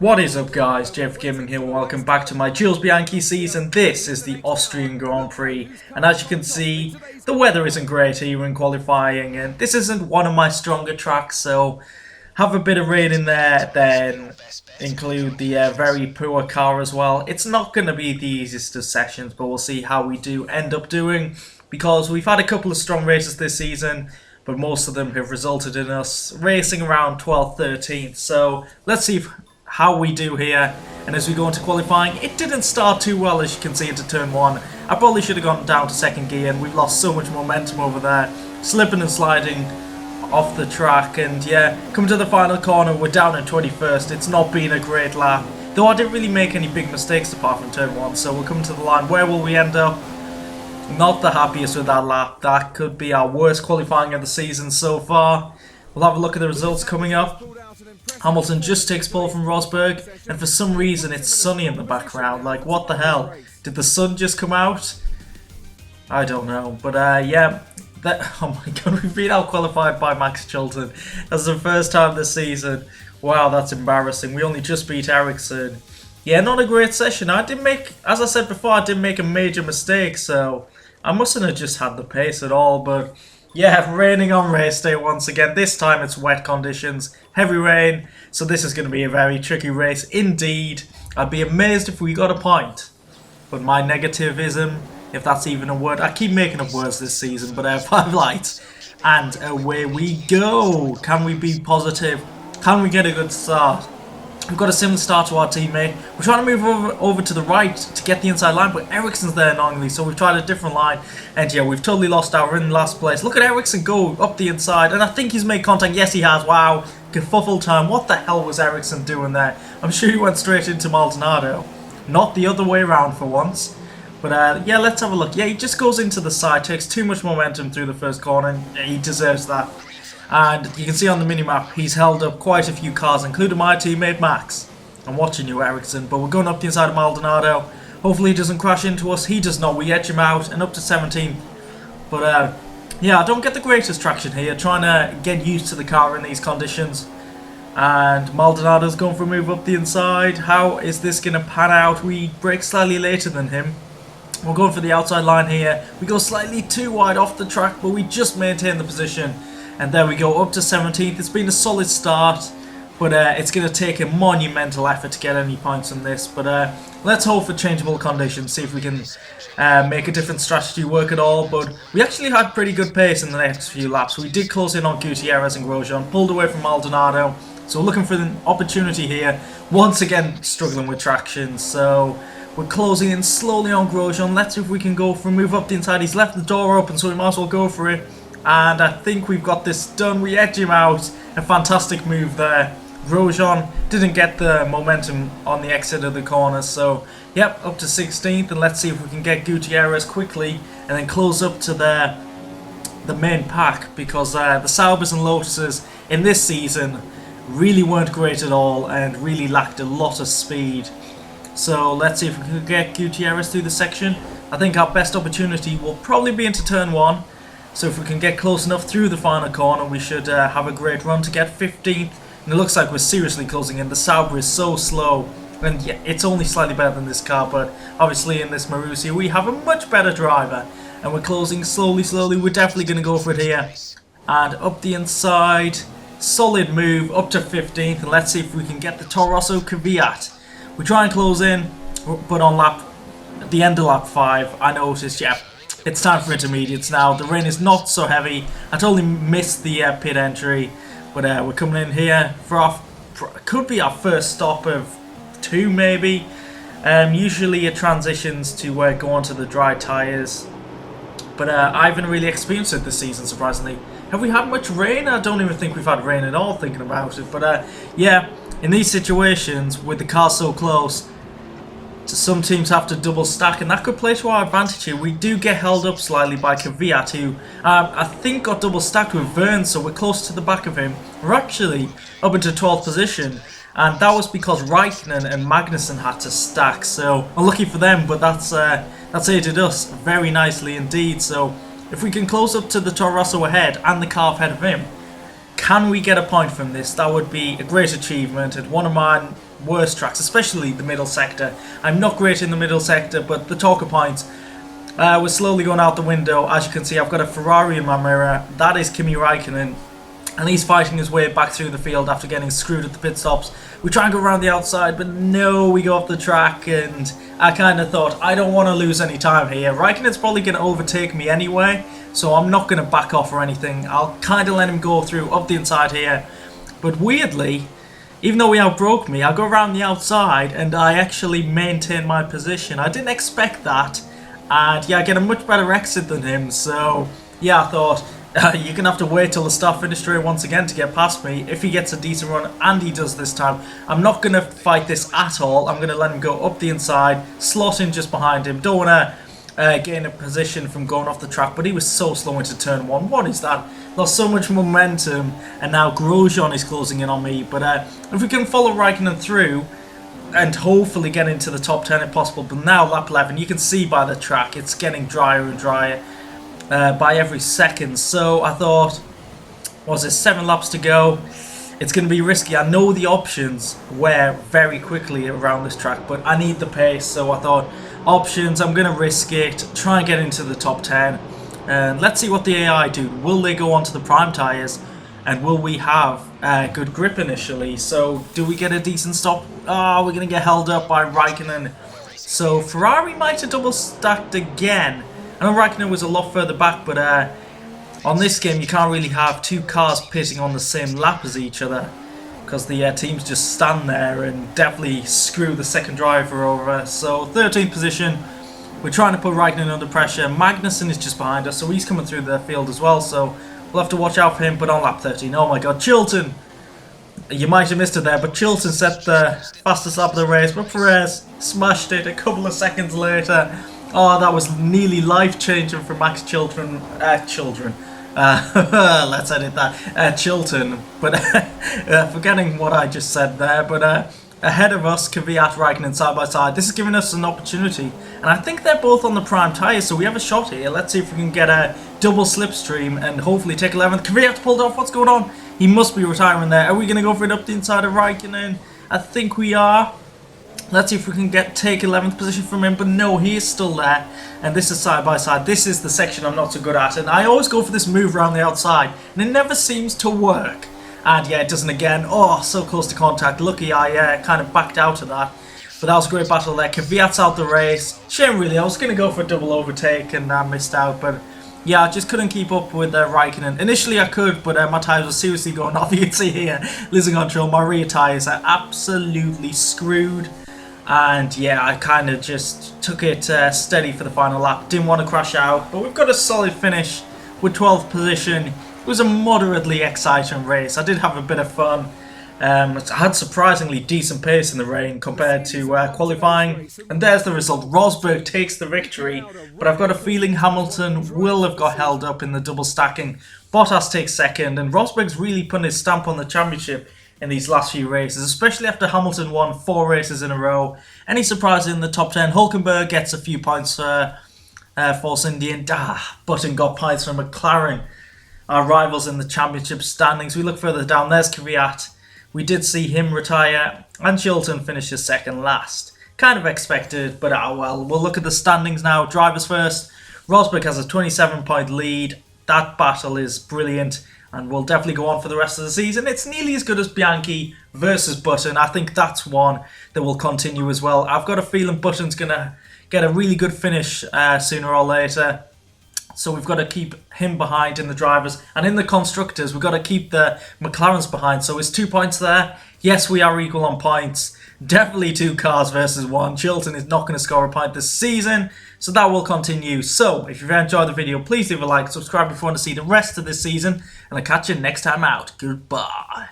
What is up guys, JayFerGaming here and welcome back to my Jules Bianchi season. This is the Austrian Grand Prix and as you can see the weather isn't great here in qualifying and this isn't one of my stronger tracks, so have a bit of rain in there, then include the very poor car as well. It's not going to be the easiest of sessions, but we'll see how we do end up doing because we've had a couple of strong races this season, but most of them have resulted in us racing around 12th, 13th, so let's see how we do here. And as we go into qualifying, it didn't start too well as you can see into turn 1. I probably should have gone down to second gear and we've lost so much momentum over there, slipping and sliding off the track. And yeah, coming to the final corner, we're down in 21st. It's not been a great lap, though I didn't really make any big mistakes apart from turn 1, so we'll come to the line. Where will we end up? Not the happiest with that lap. That could be our worst qualifying of the season so far. We'll have a look at the results coming up. Hamilton just takes pole from Rosberg, and for some reason it's sunny in the background. Like, what the hell? Did the sun just come out? I don't know. But yeah, oh my god, we've been out qualified by Max Chilton. That's the first time this season. Wow, that's embarrassing. We only just beat Ericsson. Yeah, not a great session. I didn't make, as I said before, I didn't make a major mistake, so I mustn't have just had the pace at all, but yeah, raining on race day once again. This time it's wet conditions, heavy rain, so this is going to be a very tricky race indeed. I'd be amazed if we got a point. But my negativism, if that's even a word, I keep making up words this season, but 5 lights. And away we go. Can we be positive? Can we get a good start? We've got a similar start to our teammate. We're trying to move over to the right to get the inside line, but Ericsson's there annoyingly, so we've tried a different line. And yeah, we've totally lost out. We're in last place. Look at Ericsson go up the inside, and I think he's made contact. Yes, he has. Wow. Kerfuffle time. What the hell was Ericsson doing there? I'm sure he went straight into Maldonado. Not the other way around for once. But yeah, let's have a look. Yeah, he just goes into the side, takes too much momentum through the first corner. He deserves that. And you can see on the minimap, he's held up quite a few cars, including my teammate Max. I'm watching you, Ericsson, but we're going up the inside of Maldonado. Hopefully he doesn't crash into us. He does not. We edge him out and up to 17. But yeah, I don't get the greatest traction here, trying to get used to the car in these conditions. And Maldonado's going for a move up the inside. How is this going to pan out? We brake slightly later than him. We're going for the outside line here. We go slightly too wide off the track, but we just maintain the position. And there we go, up to 17th. It's been a solid start, but it's going to take a monumental effort to get any points on this. But let's hope for changeable conditions, see if we can make a different strategy work at all. But we actually had pretty good pace in the next few laps. We did close in on Gutierrez and Grosjean, pulled away from Maldonado. So we're looking for an opportunity here. Once again, struggling with traction. So we're closing in slowly on Grosjean. Let's see if we can go for a move up the inside. He's left the door open, so we might as well go for it. And I think we've got this done. We edge him out. A fantastic move there. Grosjean didn't get the momentum on the exit of the corner. So, yep, up to 16th. And let's see if we can get Gutierrez quickly and then close up to the main pack. Because the Saubers and Lotuses in this season really weren't great at all and really lacked a lot of speed. So, let's see if we can get Gutierrez through the section. I think our best opportunity will probably be into turn 1. So if we can get close enough through the final corner, we should have a great run to get 15th. And it looks like we're seriously closing in. The Sauber is so slow. And yeah, it's only slightly better than this car, but obviously in this Marussia, we have a much better driver. And we're closing slowly. We're definitely going to go for it here. And up the inside, solid move, up to 15th. And let's see if we can get the Toro Rosso Kvyat. We try and close in, but on at the end of lap 5, I noticed, yeah, it's time for intermediates now. The rain is not so heavy. I totally missed the pit entry, but we're coming in here for could be our first stop of 2 maybe. Usually it transitions to go onto the dry tyres, but I haven't really experienced it this season, surprisingly. Have we had much rain? I don't even think we've had rain at all, thinking about it. But yeah, in these situations with the car so close, some teams have to double stack, and that could play to our advantage here. We do get held up slightly by Kvyat, who I think got double stacked with Verne, so we're close to the back of him. We're actually up into 12th position, and that was because Raikkonen and Magnussen had to stack. So unlucky for them, but that's aided us very nicely indeed. So if we can close up to the Toro Rosso ahead and the car ahead of him, can we get a point from this? That would be a great achievement. And one of my worst tracks, especially the middle sector. I'm not great in the middle sector, but the talker points, we're slowly going out the window. As you can see, I've got a Ferrari in my mirror. That is Kimi Räikkönen, and he's fighting his way back through the field after getting screwed at the pit stops. We try and go around the outside, but no, we go off the track, and I kind of thought, I don't want to lose any time here. Räikkönen's probably going to overtake me anyway, so I'm not going to back off or anything. I'll kind of let him go through up the inside here. But weirdly, even though he outbroke me, I go around the outside, and I actually maintain my position. I didn't expect that, and yeah, I get a much better exit than him, so yeah, I thought, you're going to have to wait till the start-finish straight once again to get past me. If he gets a decent run, and he does this time, I'm not going to fight this at all. I'm going to let him go up the inside, slot in just behind him. Don't want to gain a position from going off the track, but he was so slow into turn one. What is that? Lost so much momentum, and now Grosjean is closing in on me. But if we can follow Räikkönen through, and hopefully get into the top 10 if possible. But now lap 11, you can see by the track, it's getting drier and drier by every second. So I thought, was it 7 laps to go? It's going to be risky. I know the options wear very quickly around this track, but I need the pace. So I thought, options, I'm going to risk it, try and get into the top 10. And let's see what the AI do. Will they go onto the prime tyres? And will we have good grip initially? So do we get a decent stop? Oh, we're going to get held up by Räikkönen. So Ferrari might have double stacked again. I know Räikkönen was a lot further back, but on this game you can't really have two cars pitting on the same lap as each other, because the teams just stand there and definitely screw the second driver over. So 13th position, we're trying to put Räikkönen under pressure. Magnussen is just behind us, so he's coming through the field as well, so we'll have to watch out for him. But on lap 13, oh my god, Chilton! You might have missed it there, but Chilton set the fastest lap of the race, but Perez smashed it a couple of seconds later. Oh, that was nearly life-changing for Max Chilton. Let's edit that. Chilton. But forgetting what I just said there. But ahead of us, Kvyat, Räikkönen side by side. This is giving us an opportunity. And I think they're both on the prime tyres, so we have a shot here. Let's see if we can get a double slipstream and hopefully take 11th. Kvyat pulled off. What's going on? He must be retiring there. Are we going to go for it up the inside of Räikkönen? I think we are. Let's see if we can take 11th position from him, but no, he is still there. And this is side by side. This is the section I'm not so good at, and I always go for this move around the outside, and it never seems to work. And yeah, it doesn't again. Oh, so close to contact. Lucky I kind of backed out of that. But that was a great battle there. Kvyat's out the race. Shame really, I was going to go for a double overtake and I missed out, but yeah, I just couldn't keep up with Räikkönen. Initially I could, but my tyres were seriously going off. You can see here, losing control. My rear tyres are absolutely screwed. And yeah, I kind of just took it steady for the final lap. Didn't want to crash out, but we've got a solid finish with 12th position. It was a moderately exciting race. I did have a bit of fun. I had surprisingly decent pace in the rain compared to qualifying. And there's the result. Rosberg takes the victory, but I've got a feeling Hamilton will have got held up in the double stacking. Bottas takes second, and Rosberg's really putting his stamp on the championship in these last few races, especially after Hamilton won 4 races in a row. Any surprises in the top 10? Hülkenberg gets a few points for Force Indian. Button got points from McLaren, our rivals in the championship standings. We look further down, there's Kvyat. We did see him retire, and Chilton finishes second last. Kind of expected, but well. We'll look at the standings now. Drivers first. Rosberg has a 27-point lead. That battle is brilliant, and will definitely go on for the rest of the season. It's nearly as good as Bianchi versus Button. I think that's one that will continue as well. I've got a feeling Button's going to get a really good finish sooner or later. So we've got to keep him behind in the drivers. And in the constructors, we've got to keep the McLarens behind. So it's 2 points there. Yes, we are equal on points. Definitely 2 cars versus 1. Chilton is not going to score a point this season. So that will continue. So if you've enjoyed the video, please leave a like, subscribe if you want to see the rest of this season. And I'll catch you next time out. Goodbye.